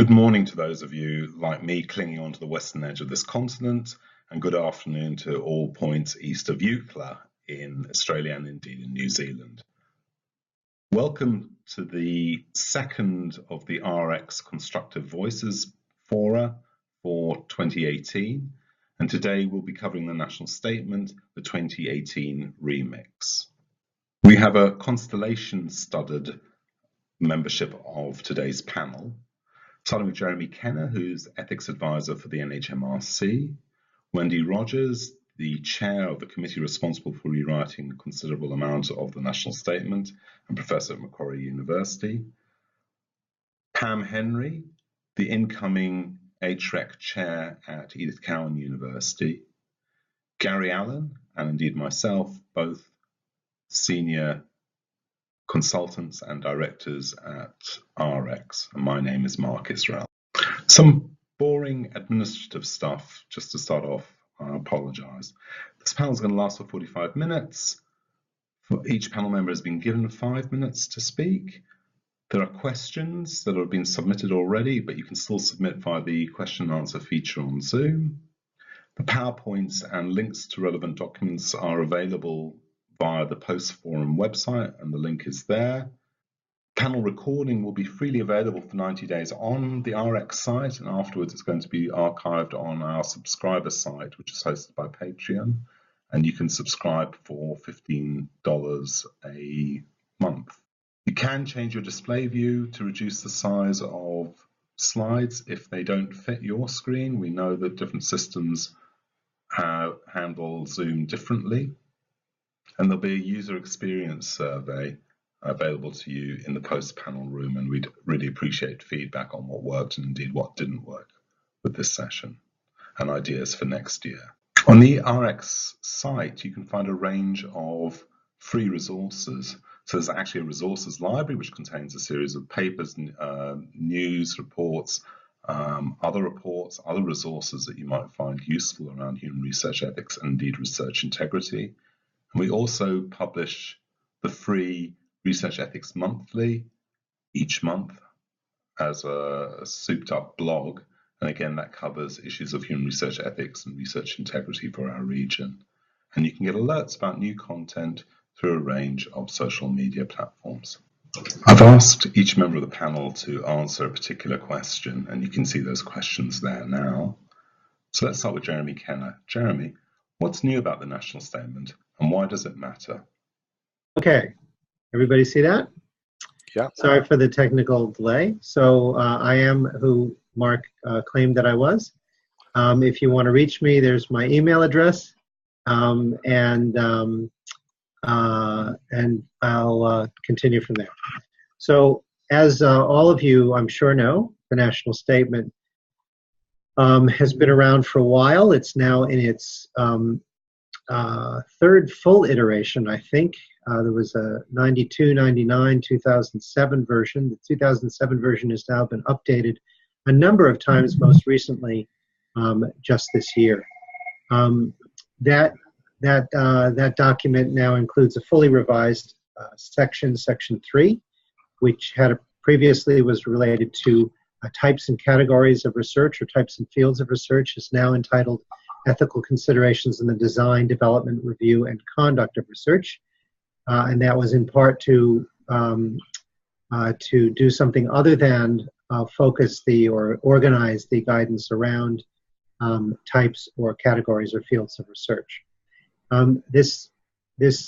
Good morning to those of you like me clinging onto the western edge of this continent, and good afternoon to all points east of Eucla in Australia and indeed in New Zealand. Welcome to the second of the AHRECS Constructive Voices Fora for 2018, and today we'll be covering the National Statement, the 2018 Remix. We have a constellation-studded membership of today's panel, starting with Jeremy Kenner, who's Ethics Advisor for the NHMRC, Wendy Rogers, the Chair of the committee responsible for rewriting a considerable amount of the National Statement and Professor at Macquarie University, Pam Henry, the incoming HREC Chair at Edith Cowan University, Gary Allen, and indeed myself, both Senior Consultants and Directors at AHRECS, and my name is Mark Israel. Some boring administrative stuff just to start off. I apologise. This panel is going to last for 45 minutes. Each panel member has been given 5 minutes to speak. There are questions that have been submitted already, but you can still submit via the question and answer feature on Zoom. The PowerPoints and links to relevant documents are available via the Post Forum website, and the link is there. Panel recording will be freely available for 90 days on the AHRECS site, and afterwards it's going to be archived on our subscriber site, which is hosted by Patreon, and you can subscribe for $15 a month. You can change your display view to reduce the size of slides if they don't fit your screen. We know that different systems handle Zoom differently. And there'll be a user experience survey available to you in the post-panel room, and we'd really appreciate feedback on what worked and indeed what didn't work with this session and ideas for next year. On the AHRECS site, you can find a range of free resources. So there's actually a resources library which contains a series of papers, news, reports, other resources that you might find useful around human research ethics and indeed research integrity. We also publish the free Research Ethics Monthly each month as a souped up blog. And again, that covers issues of human research ethics and research integrity for our region. And you can get alerts about new content through a range of social media platforms. I've asked each member of the panel to answer a particular question, and you can see those questions there now. So let's start with Jeremy Kenner. Jeremy, what's new about the National Statement? And why does it matter? Okay, everybody see that? Yeah. Sorry for the technical delay. So I am who Mark claimed that I was. If you want to reach me, there's my email address, and I'll continue from there. So as all of you, I'm sure know, the National Statement has been around for a while. It's now in its third full iteration, I think. There was a 92, 99, 2007 version. The 2007 version has now been updated a number of times, most recently just this year. That document now includes a fully revised section 3, which previously was related to types and categories of research or types and fields of research, is now entitled Ethical Considerations in the Design, Development, Review, and Conduct of Research. And that was in part to do something other than focus or organize the guidance around types or categories or fields of research. This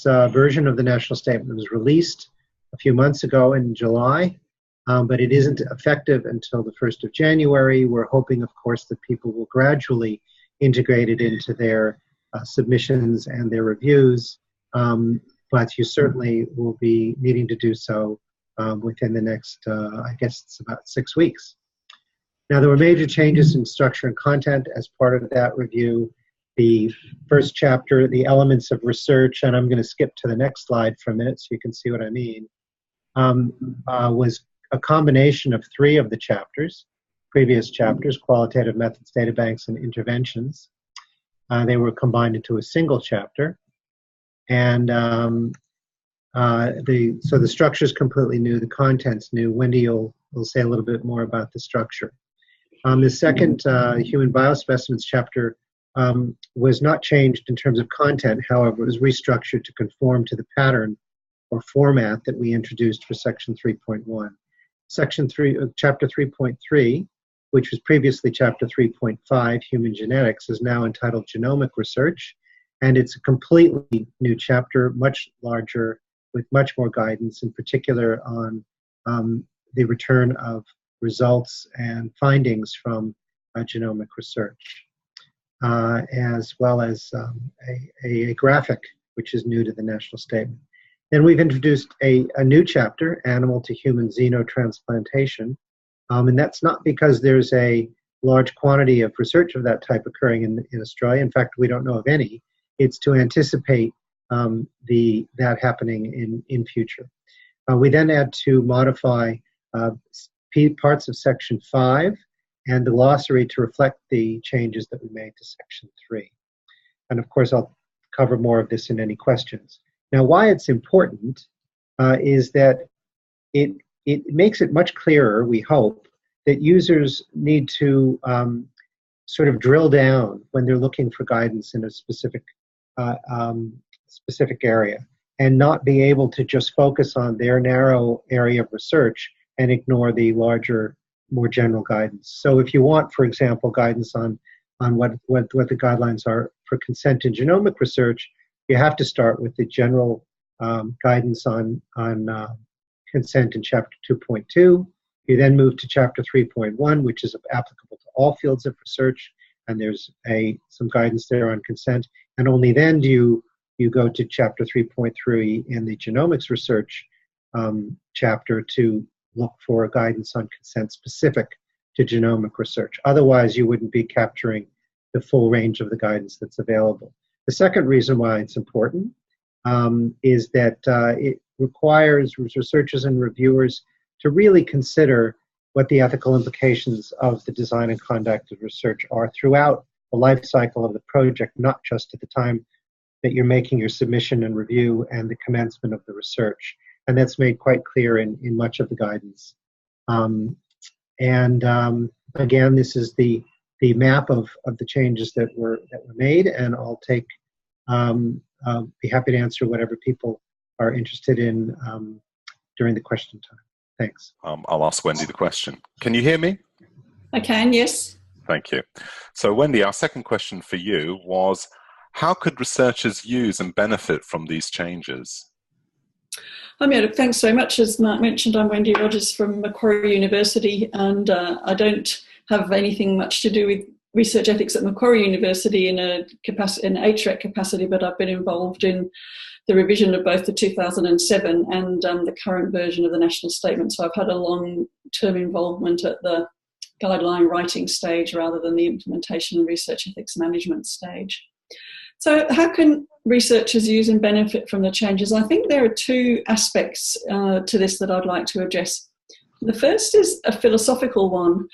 version of the National Statement was released a few months ago in July, but it isn't effective until the 1st of January. We're hoping, of course, that people will gradually integrate it into their submissions and their reviews, but you certainly will be needing to do so within the next, I guess it's about 6 weeks. Now, there were major changes in structure and content as part of that review. The first chapter, the elements of research, and I'm going to skip to the next slide for a minute so you can see what I mean, was a combination of 3 of the chapters, previous chapters, qualitative methods, data banks, and interventions. They were combined into a single chapter. And so the structure is completely new, the content's new. Wendy will say a little bit more about the structure. The second human biospecimens chapter was not changed in terms of content. However, it was restructured to conform to the pattern or format that we introduced for Section 3.1. Chapter 3.3, which was previously Chapter 3.5, Human Genetics, is now entitled Genomic Research, and it's a completely new chapter, much larger, with much more guidance, in particular on the return of results and findings from genomic research, as well as a graphic, which is new to the national statement. Then we've introduced a new chapter, Animal to Human Xenotransplantation, and that's not because there's a large quantity of research of that type occurring in Australia. In fact, we don't know of any. It's to anticipate that happening in future. We then had to modify parts of Section 5 and the glossary to reflect the changes that we made to Section 3. And of course, I'll cover more of this in any questions. Now, why it's important is that it makes it much clearer, we hope, that users need to sort of drill down when they're looking for guidance in a specific area, and not be able to just focus on their narrow area of research and ignore the larger, more general guidance. So if you want, for example, guidance on what the guidelines are for consent in genomic research, you have to start with the general guidance on consent in Chapter 2.2. You then move to Chapter 3.1, which is applicable to all fields of research, and there's some guidance there on consent. And only then do you go to Chapter 3.3 in the genomics research chapter to look for guidance on consent specific to genomic research. Otherwise, you wouldn't be capturing the full range of the guidance that's available. The second reason why it's important is that it requires researchers and reviewers to really consider what the ethical implications of the design and conduct of research are throughout the life cycle of the project, not just at the time that you're making your submission and review and the commencement of the research. And that's made quite clear in much of the guidance. Again, this is the map of the changes that were made, and I'll be happy to answer whatever people are interested in during the question time. Thanks. I'll ask Wendy the question. Can you hear me? I can, yes. Thank you. So Wendy, our second question for you was, how could researchers use and benefit from these changes? Thanks very much. As Mark mentioned, I'm Wendy Rogers from Macquarie University, and I don't have anything much to do with research ethics at Macquarie University in an HREC capacity, but I've been involved in the revision of both the 2007 and the current version of the national statement. So I've had a long-term involvement at the guideline writing stage rather than the implementation and research ethics management stage. So how can researchers use and benefit from the changes? I think there are two aspects to this that I'd like to address. The first is a philosophical one,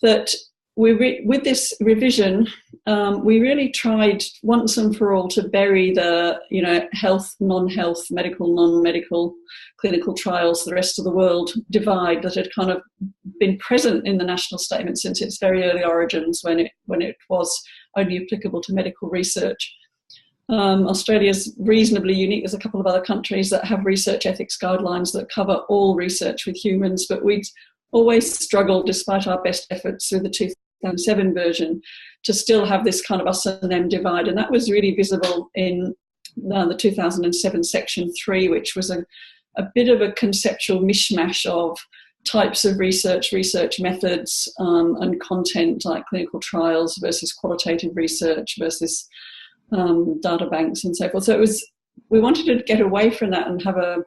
that with this revision, we really tried once and for all to bury the health, non-health, medical, non-medical, clinical trials, the rest of the world divide that had kind of been present in the national statement since its very early origins, when it was only applicable to medical research. Australia's reasonably unique. There's a couple of other countries that have research ethics guidelines that cover all research with humans, but we'd always struggled, despite our best efforts through the 2007 version, to still have this kind of us and them divide. And that was really visible in the 2007 Section 3, which was a bit of a conceptual mishmash of types of research methods and content, like clinical trials versus qualitative research versus data banks and so forth. So we wanted to get away from that and have an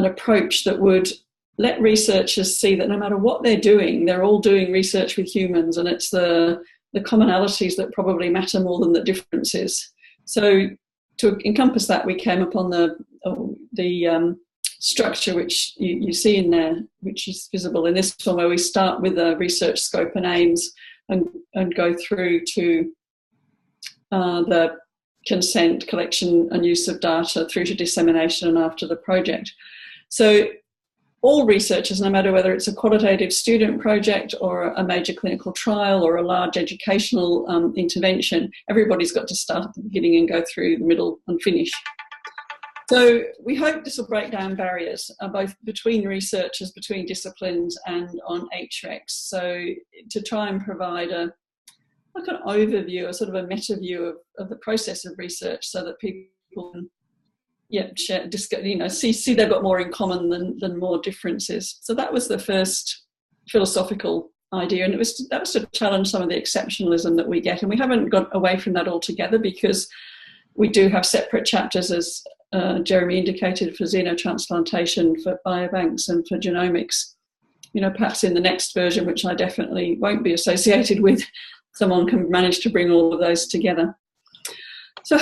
approach that would let researchers see that no matter what they're doing, they're all doing research with humans, and it's the commonalities that probably matter more than the differences. So to encompass that, we came upon the structure which you see in there, which is visible in this one, where we start with the research scope and aims and go through to the consent, collection and use of data, through to dissemination and after the project. So all researchers, no matter whether it's a qualitative student project or a major clinical trial or a large educational intervention, everybody's got to start at the beginning and go through the middle and finish. So we hope this will break down barriers, both between researchers, between disciplines, and on HRECs. So to try and provide like an overview, a sort of a meta view of the process of research, so that people can share, see they've got more in common than more differences. So that was the first philosophical idea, and that was to challenge some of the exceptionalism that we get. And we haven't got away from that altogether, because we do have separate chapters, as Jeremy indicated, for xenotransplantation, for biobanks, and for genomics. Perhaps in the next version, which I definitely won't be associated with, someone can manage to bring all of those together. So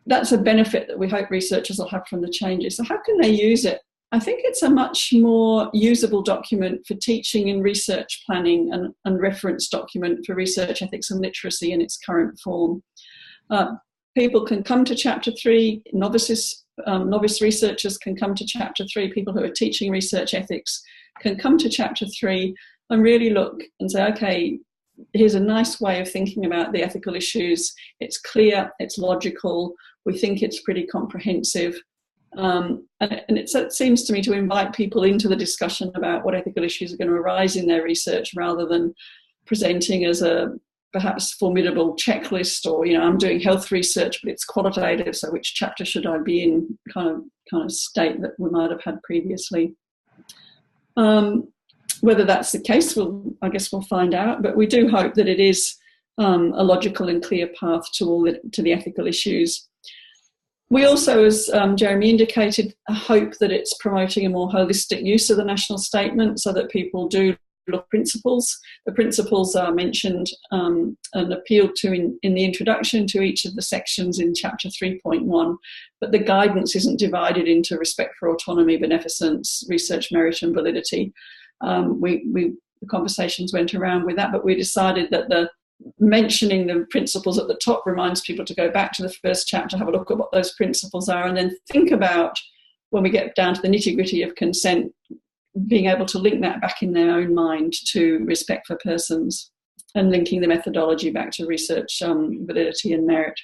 that's a benefit that we hope researchers will have from the changes. So how can they use it? I think it's a much more usable document for teaching and research planning, and reference document for research ethics and literacy in its current form. People can come to Chapter 3, novice researchers can come to Chapter 3, people who are teaching research ethics can come to Chapter 3 and really look and say, okay, here's a nice way of thinking about the ethical issues. It's clear, it's logical, we think it's pretty comprehensive. And it seems to me to invite people into the discussion about what ethical issues are going to arise in their research, rather than presenting as a perhaps formidable checklist, or I'm doing health research but it's qualitative, so which chapter should I be in, kind of state that we might have had previously. Whether that's the case, I guess we'll find out, but we do hope that it is a logical and clear path to the ethical issues. We also, as Jeremy indicated, hope that it's promoting a more holistic use of the national statement, so that people do look at principles. The principles are mentioned and appealed to in the introduction to each of the sections in Chapter 3.1, but the guidance isn't divided into respect for autonomy, beneficence, research merit and validity. The conversations went around with that, but we decided that mentioning the principles at the top reminds people to go back to the first chapter, have a look at what those principles are, and then think about, when we get down to the nitty-gritty of consent, being able to link that back in their own mind to respect for persons, and linking the methodology back to research validity and merit.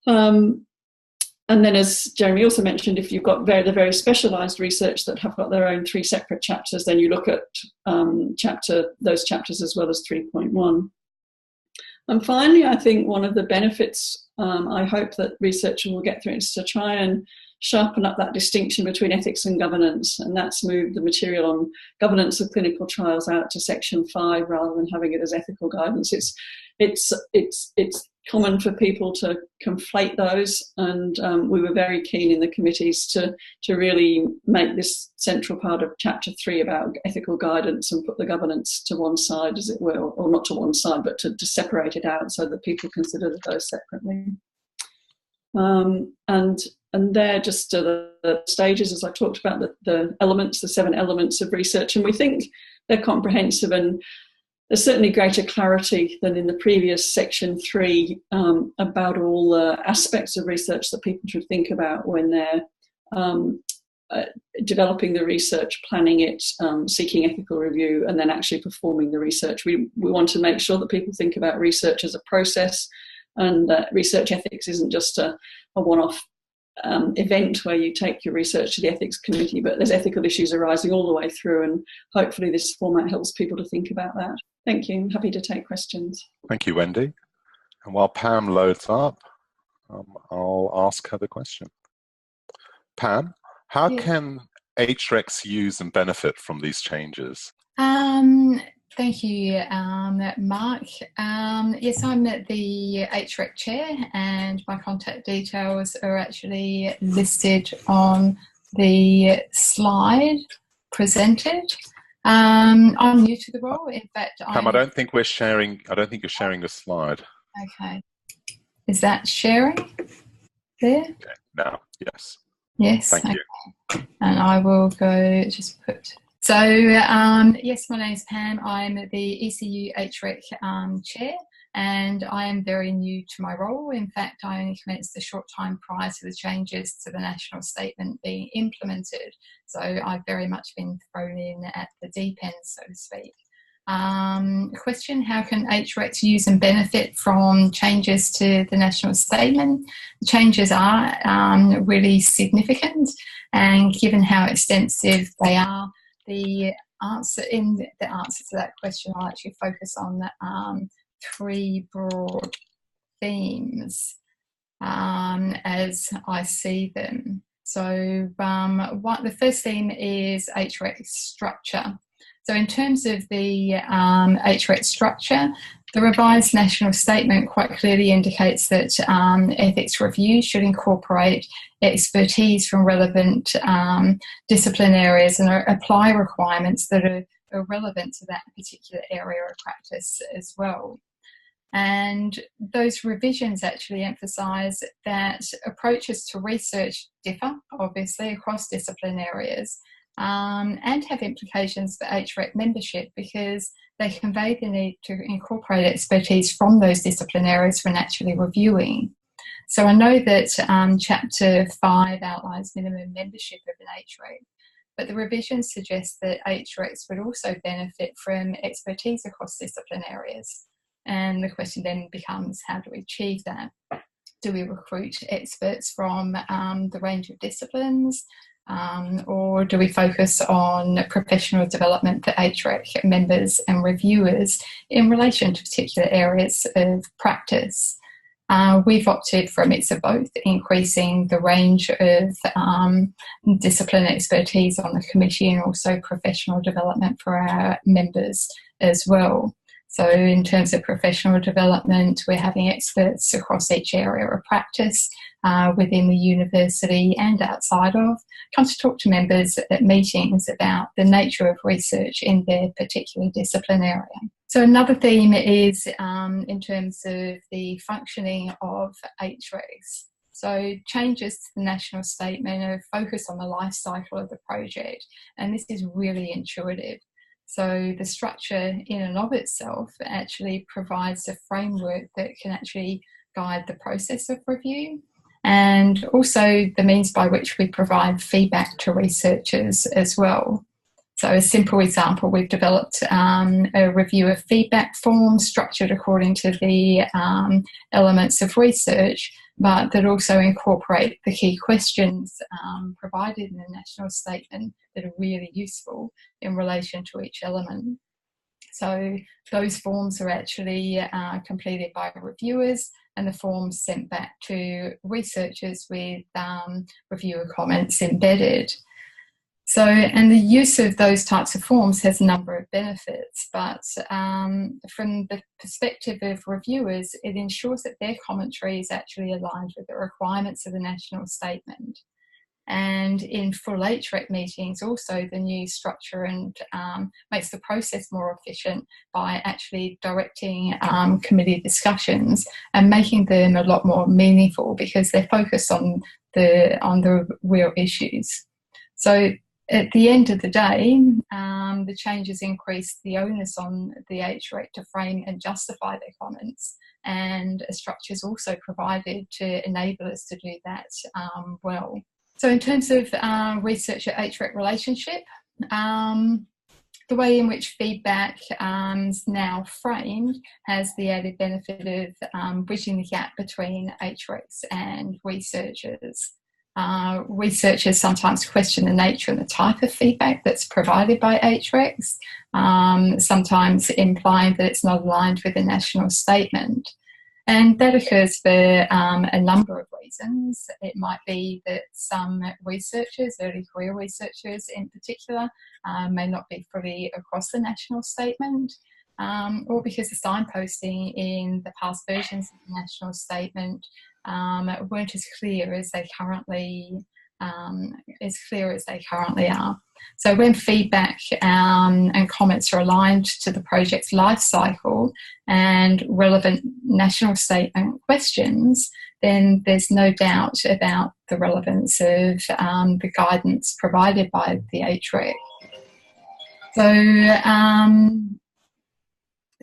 And then, as Jeremy also mentioned, if you've got the very specialised research that have got their own 3 separate chapters, then you look at those chapters as well as 3.1. And finally, I think one of the benefits I hope that researchers will get through is to try and sharpen up that distinction between ethics and governance, and that's moved the material on governance of clinical trials out to Section 5 rather than having it as ethical guidance. It's common for people to conflate those, and we were very keen in the committees to really make this central part of Chapter 3 about ethical guidance, and put the governance to one side, as it were, or not to one side, but to separate it out so that people consider those separately. And they're just the stages, as I talked about, the elements, the 7 elements of research, and we think they're comprehensive, and there's certainly greater clarity than in the previous Section 3 about all the aspects of research that people should think about when they're developing the research, planning it, seeking ethical review, and then actually performing the research. We want to make sure that people think about research as a process, and research ethics isn't just a one-off event where you take your research to the ethics committee, but there's ethical issues arising all the way through, and hopefully this format helps people to think about that. Thank you. I'm happy to take questions. Thank you, Wendy. And while Pam loads up, I'll ask her the question. Pam, how can HRECs use and benefit from these changes? Thank you, Mark. Yes, I'm the HREC chair, and my contact details are actually listed on the slide presented. I'm new to the role. In fact, Pam, I don't think you're sharing the slide. Okay. Is that sharing there? Okay. Now, yes. Yes. Thank you. And I will go just put. So, yes, my name is Pam. I'm the ECU HREC chair, and I am very new to my role. In fact, I only commenced a short time prior to the changes to the national statement being implemented, so I've very much been thrown in at the deep end, so to speak. Question: how can HRECs use and benefit from changes to the national statement? The changes are really significant, and given how extensive they are, the answer to that question, I'll actually focus on three broad themes as I see them. So the first theme is HREC structure. So in terms of the HREC structure, the revised national statement quite clearly indicates that ethics review should incorporate expertise from relevant discipline areas and apply requirements that are relevant to that particular area of practice as well. And those revisions actually emphasise that approaches to research differ, obviously, across discipline areas, and have implications for HREC membership because they convey the need to incorporate expertise from those discipline areas when actually reviewing. So I know that Chapter 5 outlines minimum membership of an HREC, but the revisions suggest that HRECs would also benefit from expertise across discipline areas. And the question then becomes, how do we achieve that? Do we recruit experts from the range of disciplines? Or do we focus on professional development for HREC members and reviewers in relation to particular areas of practice? We've opted for a mix of both, increasing the range of discipline expertise on the committee and also professional development for our members as well. So in terms of professional development, we're having experts across each area of practice within the university and outside of, come to talk to members at meetings about the nature of research in their particular discipline area. So another theme is in terms of the functioning of HRECs. So changes to the national statement are focused on the life cycle of the project, and this is really intuitive. So the structure in and of itself actually provides a framework that can actually guide the process of review, and also the means by which we provide feedback to researchers as well. So a simple example, we've developed a reviewer feedback form structured according to the elements of research, but that also incorporate the key questions provided in the national statement that are really useful in relation to each element. So those forms are actually completed by reviewers, and the forms sent back to researchers with reviewer comments embedded. So, and the use of those types of forms has a number of benefits, but from the perspective of reviewers, it ensures that their commentary is actually aligned with the requirements of the national statement. And in full HREC meetings, also the new structure and makes the process more efficient by actually directing committee discussions and making them a lot more meaningful because they're focused on the real issues. So at the end of the day, the changes increase the onus on the HREC to frame and justify their comments, and a structure is also provided to enable us to do that well. So in terms of researcher-HREC relationship, the way in which feedback is now framed has the added benefit of bridging the gap between HRECs and researchers. Researchers sometimes question the nature and the type of feedback that's provided by HRECs, sometimes implying that it's not aligned with the national statement. And that occurs for a number of reasons. It might be that some researchers, early career researchers in particular, may not be fully across the national statement, or because the signposting in the past versions of the national statement weren't as clear as they currently are. So when feedback and comments are aligned to the project's life cycle and relevant national statement questions, then there's no doubt about the relevance of the guidance provided by the HREC.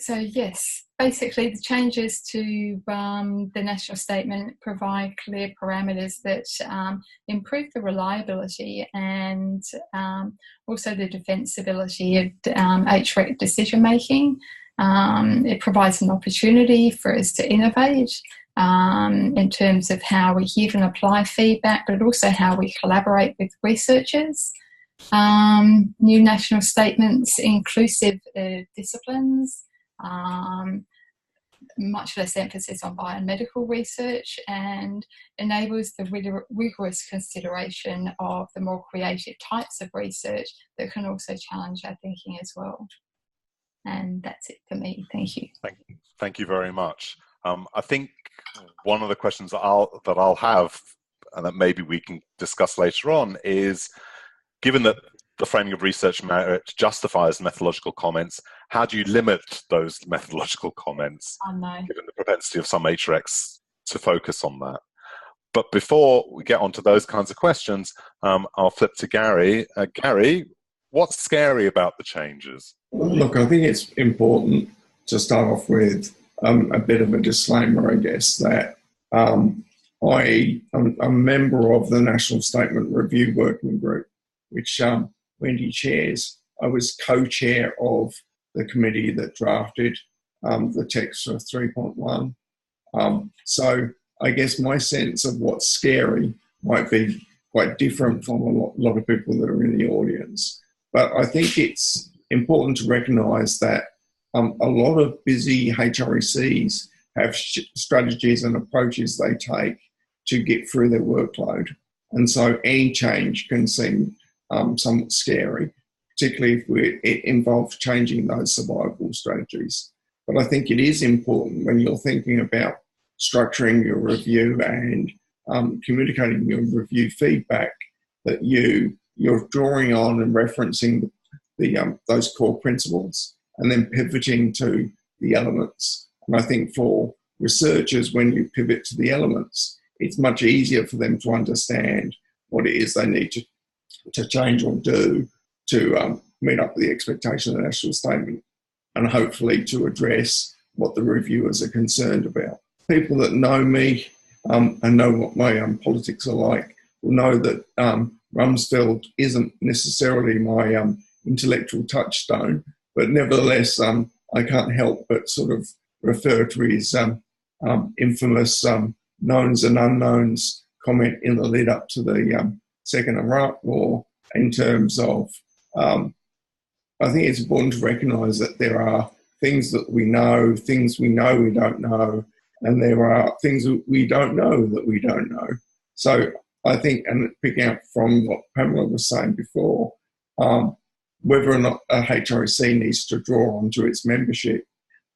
So yes, basically the changes to the national statement provide clear parameters that improve the reliability and also the defensibility of HREC decision making. It provides an opportunity for us to innovate in terms of how we hear and apply feedback, but also how we collaborate with researchers. New national statements inclusive of disciplines, much less emphasis on biomedical research, and enables the rigorous consideration of the more creative types of research that can also challenge our thinking as well. And that's it for me. Thank you. Thank you very much. I think one of the questions that I'll have, and that maybe we can discuss later on, is given that the framing of research merit justifies methodological comments, how do you limit those methodological comments, given the propensity of some HRECs to focus on that? But before we get onto those kinds of questions, I'll flip to Gary. Gary, what's scary about the changes? Look, I think it's important to start off with a bit of a disclaimer, I guess, that I'm a member of the National Statement Review Working Group, which Wendy chairs. I was co-chair of the committee that drafted the text of 3.1. So I guess my sense of what's scary might be quite different from a lot of people that are in the audience. But I think it's important to recognise that a lot of busy HRECs have strategies and approaches they take to get through their workload. And so any change can seem somewhat scary, particularly if it involves changing those survival strategies. But I think it is important when you're thinking about structuring your review and communicating your review feedback that you're drawing on and referencing those core principles and then pivoting to the elements. And I think for researchers, when you pivot to the elements, it's much easier for them to understand what it is they need to change or do to meet up with the expectation of the national statement and hopefully to address what the reviewers are concerned about. People that know me and know what my politics are like will know that Rumsfeld isn't necessarily my intellectual touchstone, but nevertheless I can't help but sort of refer to his infamous knowns and unknowns comment in the lead up to the Second Iraq War in terms of, I think it's important to recognise that there are things that we know, things we know we don't know, and there are things that we don't know that we don't know. So I think, and picking up from what Pamela was saying before, whether or not a HREC needs to draw onto its membership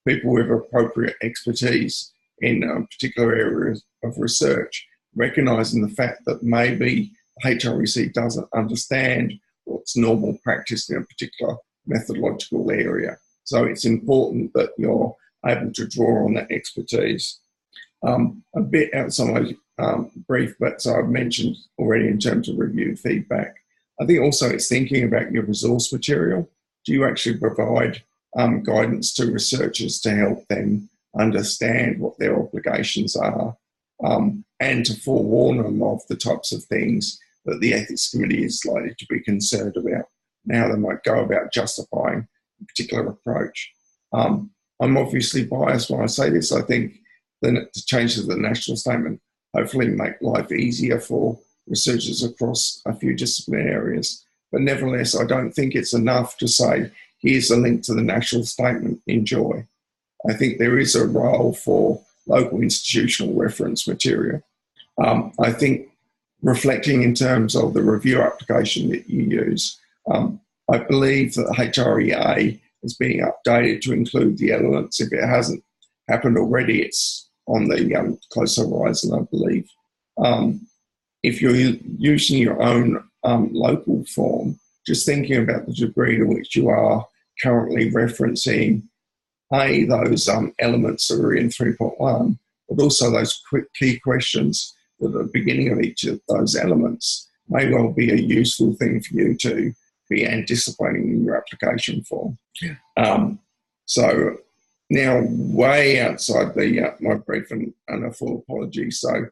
people with appropriate expertise in particular areas of research, recognising the fact that maybe HREC doesn't understand what's normal practice in a particular methodological area. So it's important that you're able to draw on that expertise. A bit outside brief, but so I've mentioned already in terms of review feedback. I think also it's thinking about your resource material. Do you actually provide guidance to researchers to help them understand what their obligations are and to forewarn them of the types of things that the Ethics Committee is likely to be concerned about and how they might go about justifying a particular approach. I'm obviously biased when I say this. I think the changes of the national statement hopefully make life easier for researchers across a few disciplinary areas. But nevertheless, I don't think it's enough to say, here's a link to the national statement, enjoy. I think there is a role for local institutional reference material. I think reflecting in terms of the review application that you use, I believe that HREA is being updated to include the elements. If it hasn't happened already, it's on the close horizon, I believe. If you're using your own local form, just thinking about the degree to which you are currently referencing those elements that are in 3.1, but also those quick key questions at the beginning of each of those elements may well be a useful thing for you to be anticipating in your application form. So now way outside the my brief, and a full apology. So,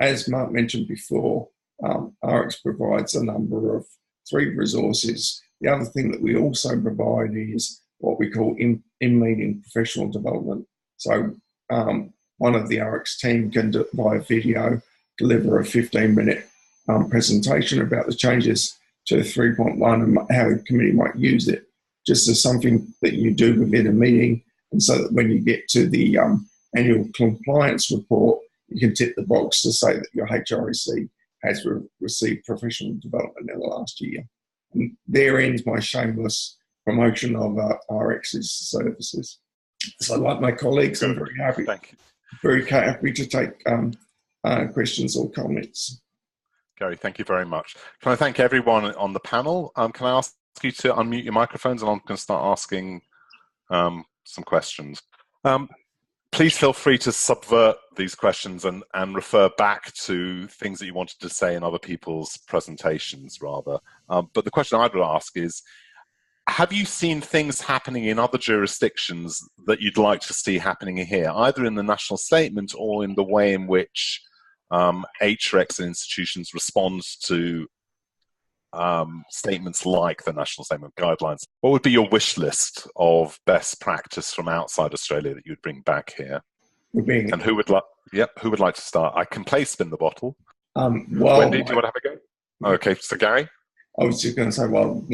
as Mark mentioned before, AHRECS provides a number of 3 resources. The other thing that we also provide is what we call in-meeting professional development. So one of the AHRECS team can, via video, deliver a 15-minute presentation about the changes to 3.1 and how the committee might use it, just as something that you do within a meeting, and so that when you get to the annual compliance report, you can tick the box to say that your HREC has received professional development in the last year. And there ends my shameless promotion of AHRECS's services. So, like my colleagues, I'm very happy to take questions or comments. Gary, thank you very much. Can I thank everyone on the panel? Can I ask you to unmute your microphones, and I'm going to start asking some questions. Please feel free to subvert these questions and refer back to things that you wanted to say in other people's presentations, rather. But the question I would ask is, have you seen things happening in other jurisdictions that you'd like to see happening here, either in the national statement or in the way in which HRECs and institutions respond to statements like the national statement guidelines? What would be your wish list of best practice from outside Australia that you'd bring back here? And who would like to start? I can play spin the bottle. Well, Wendy, do you want to have a go? Okay, so Gary? I was just going to say, well,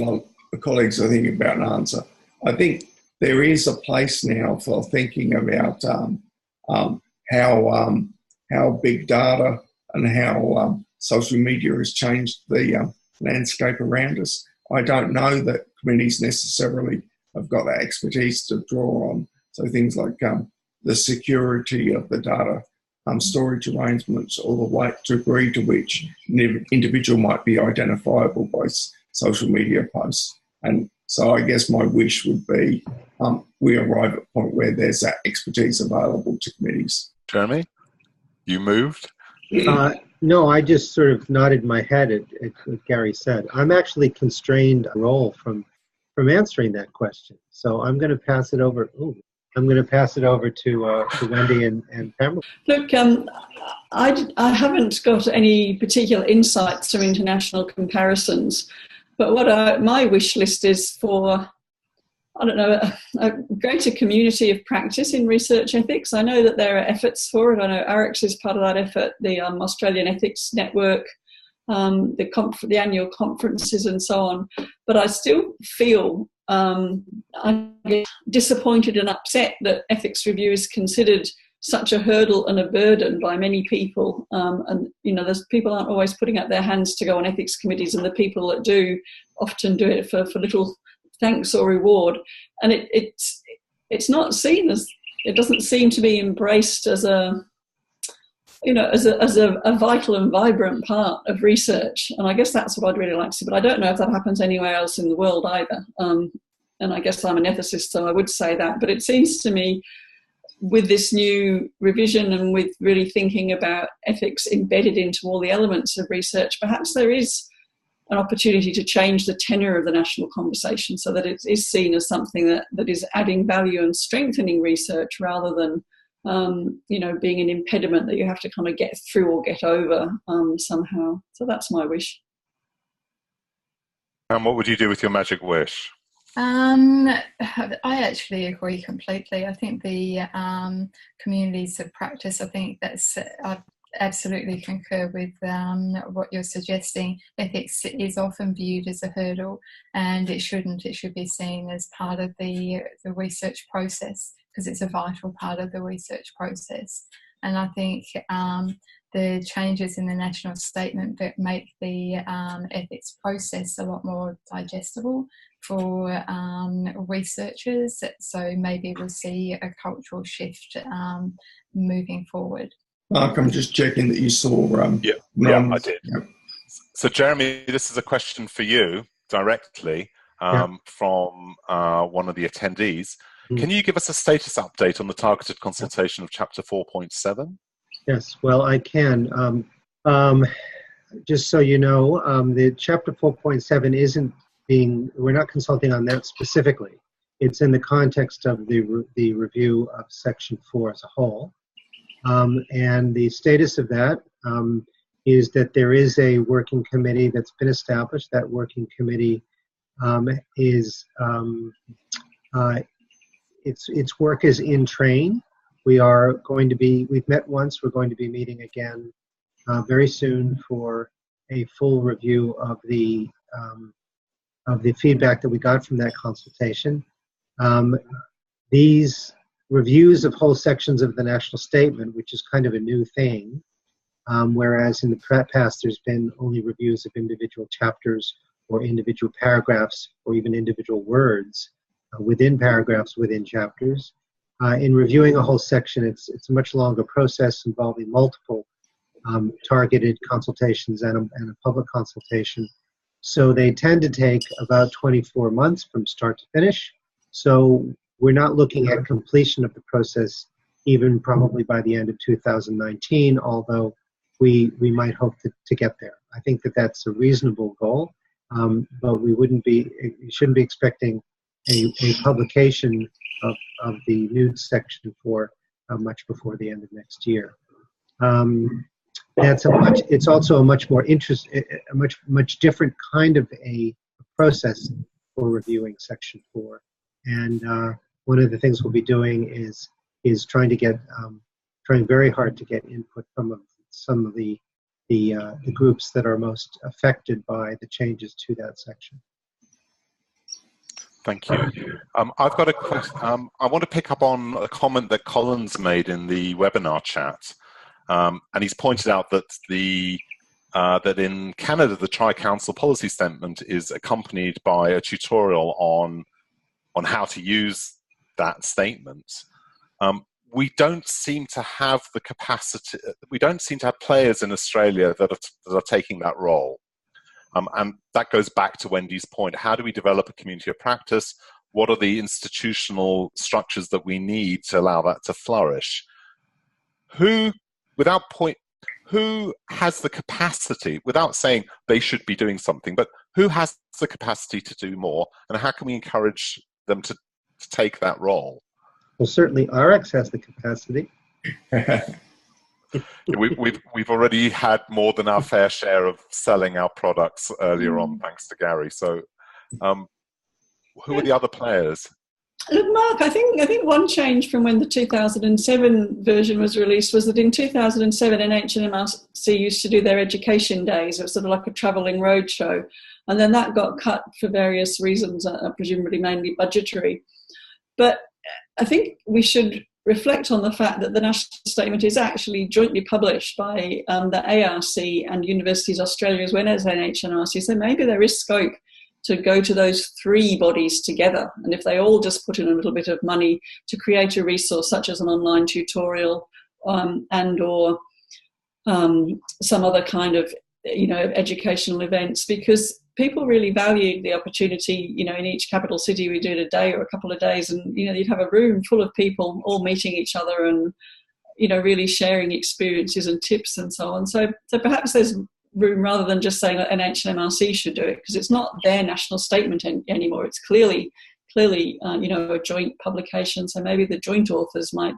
the colleagues are thinking about an answer. I think there is a place now for thinking about how big data and how social media has changed the landscape around us. I don't know that committees necessarily have got that expertise to draw on. So things like the security of the data, storage arrangements, or the degree to which an individual might be identifiable by social media posts. And so I guess my wish would be we arrive at a point where there's that expertise available to committees. Jeremy, you moved? No, I just sort of nodded my head at what Gary said. I'm actually constrained a role from answering that question. So I'm going to pass it over. I'm going to pass it over to Wendy and Pamela. Look, I haven't got any particular insights from international comparisons, but what my wish list is for, I don't know, a greater community of practice in research ethics. I know that there are efforts for it. I know AHRECS is part of that effort, the Australian Ethics Network, the annual conferences and so on. But I still feel I'm disappointed and upset that ethics review is considered such a hurdle and a burden by many people. And, there's people aren't always putting up their hands to go on ethics committees, and the people that do often do it for little thanks or reward, and it's not seen as, it doesn't seem to be embraced as a vital and vibrant part of research. And I guess that's what I'd really like to see, but I don't know if that happens anywhere else in the world either. And I guess I'm an ethicist, so I would say that. But it seems to me, with this new revision and with really thinking about ethics embedded into all the elements of research, perhaps there is an opportunity to change the tenor of the national conversation so that it is seen as something that is adding value and strengthening research, rather than being an impediment that you have to kind of get through or get over somehow. So that's my wish. And what would you do with your magic wish? I actually agree completely. I think the communities of practice, I think I absolutely concur with what you're suggesting. Ethics is often viewed as a hurdle, and it shouldn't. It should be seen as part of the research process, because it's a vital part of the research process. And I think the changes in the national statement that make the ethics process a lot more digestible for researchers. So maybe we'll see a cultural shift moving forward. Mark, I'm just checking that you saw. Yeah, I did. Yeah. So, Jeremy, this is a question for you directly from one of the attendees. Can you give us a status update on the targeted consultation of Chapter 4.7? Yes, well, I can. Just so you know, the Chapter 4.7 isn't we're not consulting on that specifically. it's in the context of the review of Section 4 as a whole. And the status of that is that there is a working committee that's been established. That working committee its work is in train. We've met once, we're going to be meeting again very soon for a full review of the feedback that we got from that consultation. These reviews of whole sections of the national statement, which is kind of a new thing, whereas in the past there's been only reviews of individual chapters or individual paragraphs or even individual words within paragraphs within chapters. In reviewing a whole section, it's a much longer process involving multiple targeted consultations and a public consultation. So they tend to take about 24 months from start to finish. So we're not looking at completion of the process even probably by the end of 2019, although we might hope to get there. I think that that's a reasonable goal, but we shouldn't be expecting a publication of the new section for much before the end of next year. It's also a much more much different kind of a process for reviewing Section 4. And one of the things we'll be doing is trying very hard to get input from some of the groups that are most affected by the changes to that section. Thank you. I've got a question. I want to pick up on a comment that Colin's made in the webinar chat. And he's pointed out that that in Canada, the Tri-Council policy statement is accompanied by a tutorial on how to use that statement. We don't seem to have the capacity. We don't seem to have players in Australia that are taking that role. And that goes back to Wendy's point. How do we develop a community of practice? What are the institutional structures that we need to allow that to flourish? Who has the capacity, without saying they should be doing something, but who has the capacity to do more, and how can we encourage them to take that role? Well, certainly AHRECS has the capacity. We've already had more than our fair share of selling our products earlier on, thanks to Gary. So, who are the other players? Look, Mark, I think one change from when the 2007 version was released was that in 2007 NHMRC used to do their education days. It was sort of like a travelling roadshow, and then that got cut for various reasons, presumably mainly budgetary. But I think we should reflect on the fact that the national statement is actually jointly published by the ARC and Universities Australia as well as NHMRC. So maybe there is scope to go to those three bodies together. And if they all just put in a little bit of money to create a resource such as an online tutorial and or some other kind of, educational events, because people really value the opportunity, in each capital city we do it a day or a couple of days, and, you'd have a room full of people all meeting each other and, really sharing experiences and tips and so on. So perhaps there's room rather than just saying that NHMRC should do it, because it's not their national statement anymore. It's clearly, a joint publication. So maybe the joint authors might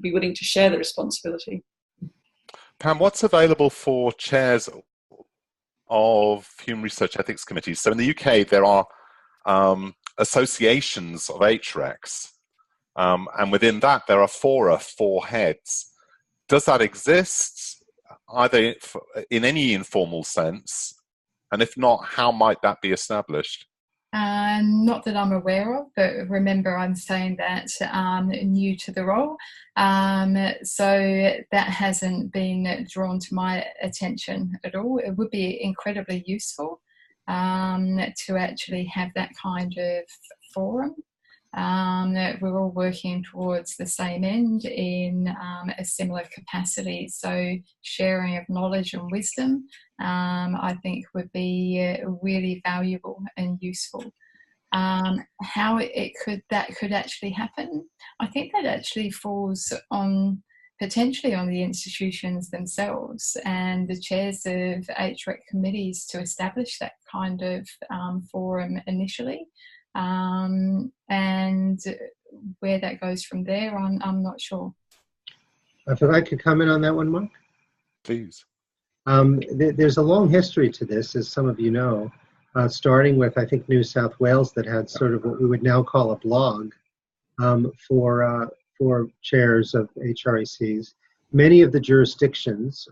be willing to share the responsibility. Pam, what's available for chairs of human research ethics committees? So in the UK, there are associations of HRECs, and within that, there are fora for heads. Does that exist, either in any informal sense? And if not, how might that be established? Not that I'm aware of, but remember I'm saying that new to the role. So that hasn't been drawn to my attention at all. It would be incredibly useful to actually have that kind of forum. We're all working towards the same end in a similar capacity. So sharing of knowledge and wisdom, I think would be really valuable and useful. How that could actually happen, I think that actually falls on potentially on the institutions themselves and the chairs of HREC committees to establish that kind of forum initially. and where that goes from there, I'm not sure. If I could comment on that one, Mark? Please. There's a long history to this, as some of you know, starting with, I think, New South Wales, that had sort of what we would now call a blog for chairs of HRECs. Many of the jurisdictions,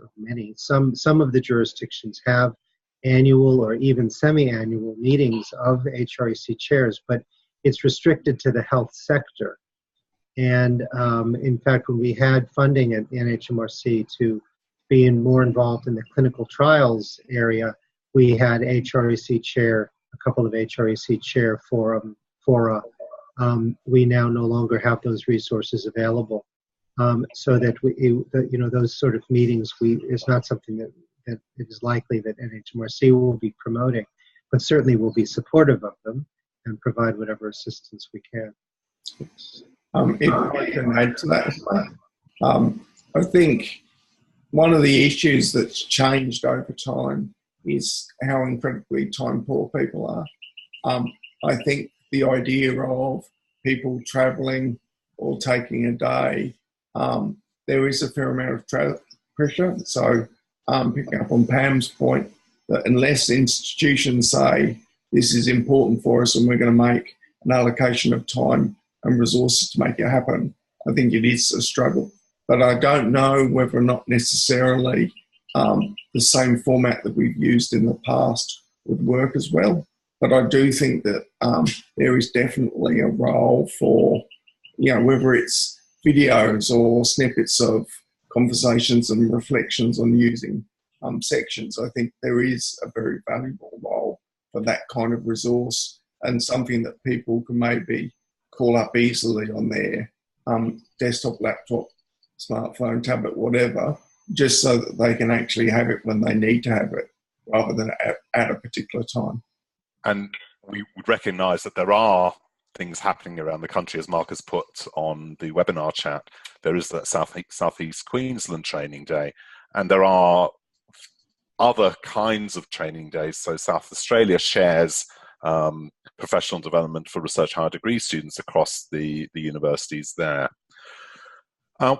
some of the jurisdictions have annual or even semi-annual meetings of HREC chairs, but it's restricted to the health sector. And in fact, when we had funding at NHMRC to be more involved in the clinical trials area, we had HREC chair, a couple of HREC chair fora. We now no longer have those resources available, so that those sort of meetings, it's not something that it is likely that NHMRC will be promoting, but certainly we'll be supportive of them and provide whatever assistance we can. If I can add to that, I think one of the issues that's changed over time is how incredibly time poor people are. I think the idea of people travelling or taking a day, there is a fair amount of pressure. So picking up on Pam's point, that unless institutions say this is important for us and we're going to make an allocation of time and resources to make it happen, I think it is a struggle. But I don't know whether or not necessarily the same format that we've used in the past would work as well. But I do think that there is definitely a role for, whether it's videos or snippets of conversations and reflections on using sections. I think there is a very valuable role for that kind of resource, and something that people can maybe call up easily on their desktop, laptop, smartphone, tablet, whatever, just so that they can actually have it when they need to have it, rather than at a particular time. And we would recognise that there are things happening around the country, as Mark has put on the webinar chat. There is that South East Queensland Training Day, and there are other kinds of training days. So South Australia shares professional development for research higher degree students across the universities there.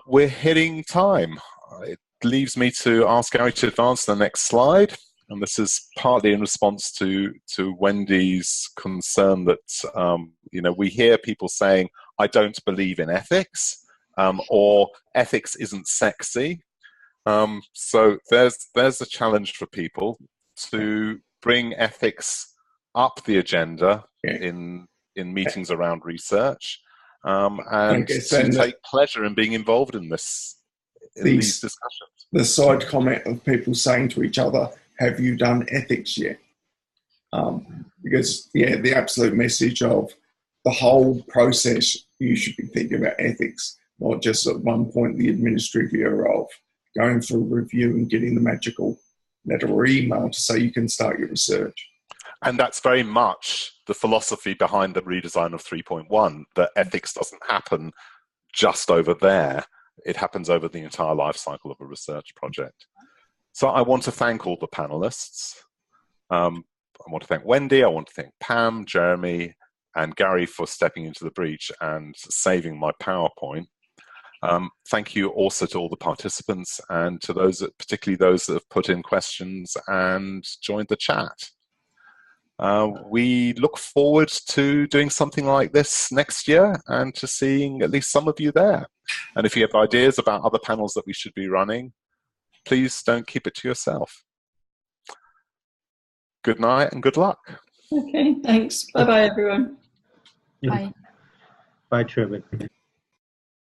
We're hitting time. It leaves me to ask Gary to advance to the next slide. And this is partly in response to Wendy's concern that, we hear people saying, I don't believe in ethics, or ethics isn't sexy. So there's a challenge for people to bring ethics up the agenda in meetings around research, and to take pleasure in being involved in these discussions. The side comment of people saying to each other, have you done ethics yet? Because, the absolute message of the whole process, you should be thinking about ethics, not just at one point the administrative year of going for a review and getting the magical letter or email to say you can start your research. And that's very much the philosophy behind the redesign of 3.1, that ethics doesn't happen just over there. It happens over the entire life cycle of a research project. So I want to thank all the panelists. I want to thank Wendy, I want to thank Pam, Jeremy, and Gary for stepping into the breach and saving my PowerPoint. Thank you also to all the participants and to particularly those that have put in questions and joined the chat. We look forward to doing something like this next year and to seeing at least some of you there. And if you have ideas about other panels that we should be running, please don't keep it to yourself. Good night and good luck. Okay, thanks. Bye-bye, everyone. Bye. Bye, Truman.